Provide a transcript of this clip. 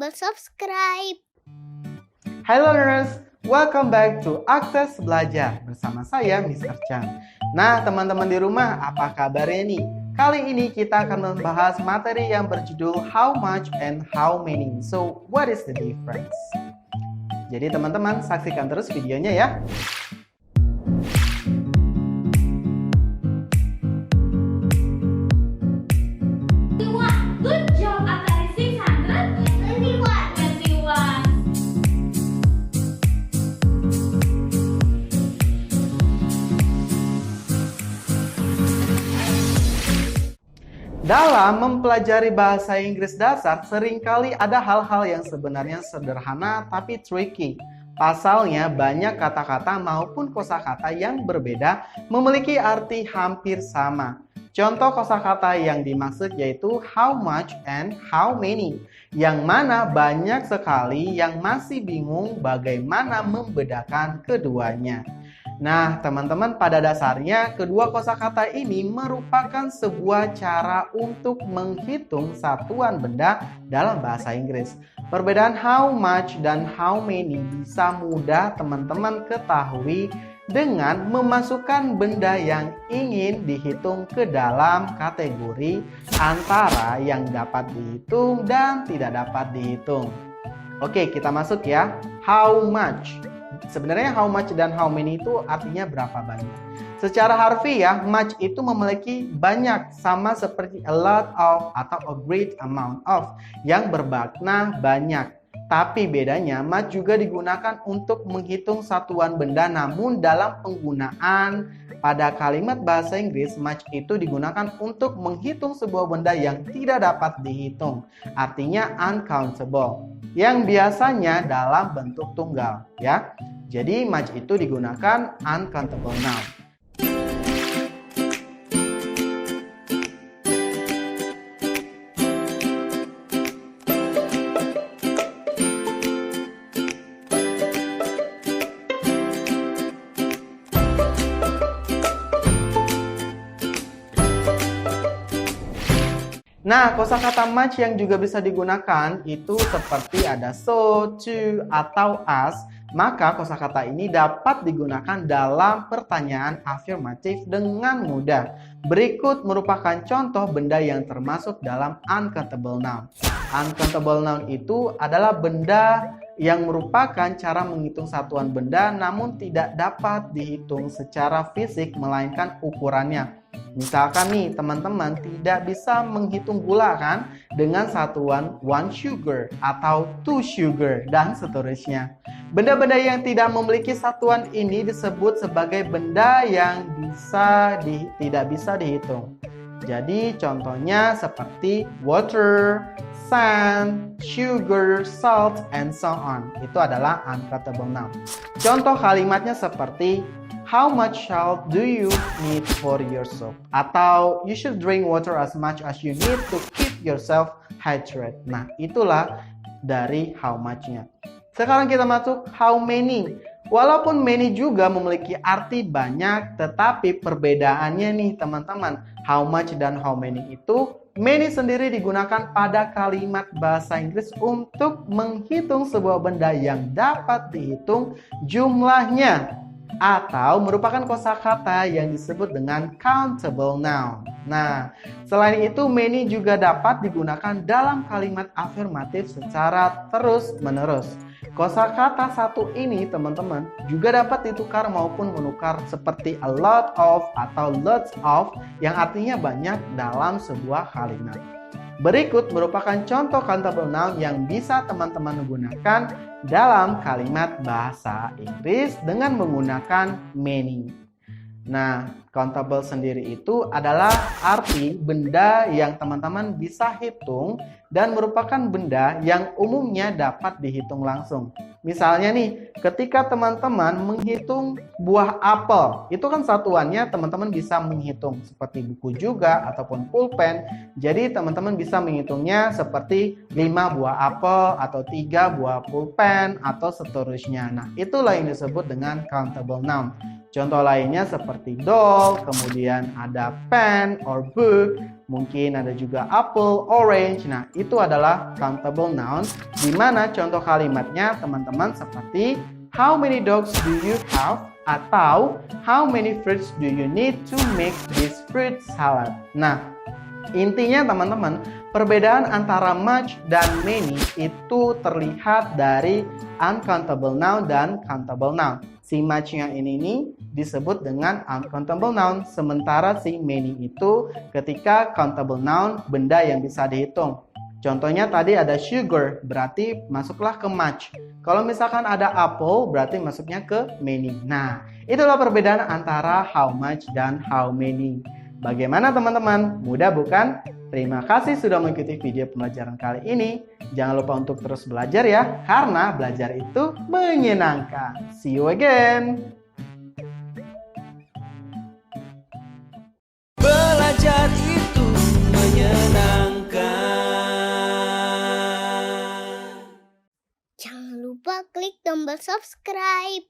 tombol subscribe. Hai learners, welcome back to Akses Belajar bersama saya Mr. Chan. Nah teman-teman di rumah, apa kabarnya nih? Kali ini kita akan membahas materi yang berjudul How much and how many. So, what is the difference? Jadi teman-teman saksikan terus videonya ya. Good job, Atari 621. Dalam mempelajari bahasa Inggris dasar, seringkali ada hal-hal yang sebenarnya sederhana tapi tricky. Pasalnya, banyak kata-kata maupun kosakata yang berbeda memiliki arti hampir sama. Contoh kosakata yang dimaksud yaitu how much and how many, yang mana banyak sekali yang masih bingung bagaimana membedakan keduanya. Nah, teman-teman, pada dasarnya kedua kosakata ini merupakan sebuah cara untuk menghitung satuan benda dalam bahasa Inggris. Perbedaan how much dan how many bisa mudah teman-teman ketahui dengan memasukkan benda yang ingin dihitung ke dalam kategori antara yang dapat dihitung dan tidak dapat dihitung. Oke, kita masuk ya. How much? Sebenarnya how much dan how many itu artinya berapa banyak. Secara harfiah, much itu memiliki banyak, sama seperti a lot of atau a great amount of, yang bermakna banyak. Tapi bedanya, much juga digunakan untuk menghitung satuan benda, namun dalam penggunaan pada kalimat bahasa Inggris, much itu digunakan untuk menghitung sebuah benda yang tidak dapat dihitung, artinya uncountable, yang biasanya dalam bentuk tunggal, ya. Jadi much itu digunakan uncountable noun. Nah, kosakata much yang juga bisa digunakan itu seperti ada so, to, atau as. Maka kosakata ini dapat digunakan dalam pertanyaan afirmatif dengan mudah. Berikut merupakan contoh benda yang termasuk dalam uncountable noun. Uncountable noun itu adalah benda yang merupakan cara menghitung satuan benda namun tidak dapat dihitung secara fisik melainkan ukurannya. Misalkan nih teman-teman tidak bisa menghitung gula kan dengan satuan 1 sugar atau 2 sugar dan seterusnya. Benda-benda yang tidak memiliki satuan ini disebut sebagai benda yang tidak bisa dihitung. Jadi contohnya seperti water, sand, sugar, salt, and so on. Itu adalah uncountable noun. Contoh kalimatnya seperti how much salt do you need for your soup? Atau you should drink water as much as you need to keep yourself hydrated. Nah, itulah dari how much-nya. Sekarang kita masuk how many. Walaupun many juga memiliki arti banyak, tetapi perbedaannya nih teman-teman, how much dan how many itu, many sendiri digunakan pada kalimat bahasa Inggris untuk menghitung sebuah benda yang dapat dihitung jumlahnya, atau merupakan kosakata yang disebut dengan countable noun. Nah, selain itu many juga dapat digunakan dalam kalimat afirmatif secara terus-menerus. Kosakata satu ini teman-teman juga dapat ditukar maupun menukar seperti a lot of atau lots of yang artinya banyak dalam sebuah kalimat. Berikut merupakan contoh countable noun yang bisa teman-teman gunakan dalam kalimat bahasa Inggris dengan menggunakan many. Nah, countable sendiri itu adalah arti benda yang teman-teman bisa hitung dan merupakan benda yang umumnya dapat dihitung langsung. Misalnya nih, ketika teman-teman menghitung buah apel, itu kan satuannya teman-teman bisa menghitung seperti buku juga ataupun pulpen. Jadi teman-teman bisa menghitungnya seperti 5 buah apel atau 3 buah pulpen atau seterusnya. Nah, itulah yang disebut dengan countable noun. Contoh lainnya seperti doll, kemudian ada pen or book, Mungkin ada juga apple, orange. Nah, itu adalah countable noun, di mana contoh kalimatnya teman-teman seperti how many dogs do you have? Atau how many fruits do you need to make this fruit salad? Nah, intinya teman-teman, perbedaan antara much dan many itu terlihat dari uncountable noun dan countable noun. Si much yang ini disebut dengan uncountable noun, sementara si many itu ketika countable noun, benda yang bisa dihitung. Contohnya tadi ada sugar, berarti masuklah ke much. Kalau misalkan ada apple, berarti masuknya ke many. Nah, itulah perbedaan antara how much dan how many. Bagaimana teman-teman? Mudah bukan? Terima kasih sudah mengikuti video pembelajaran kali ini. Jangan lupa untuk terus belajar ya, karena belajar itu menyenangkan. See you again! Belajar itu menyenangkan. Jangan lupa klik tombol subscribe.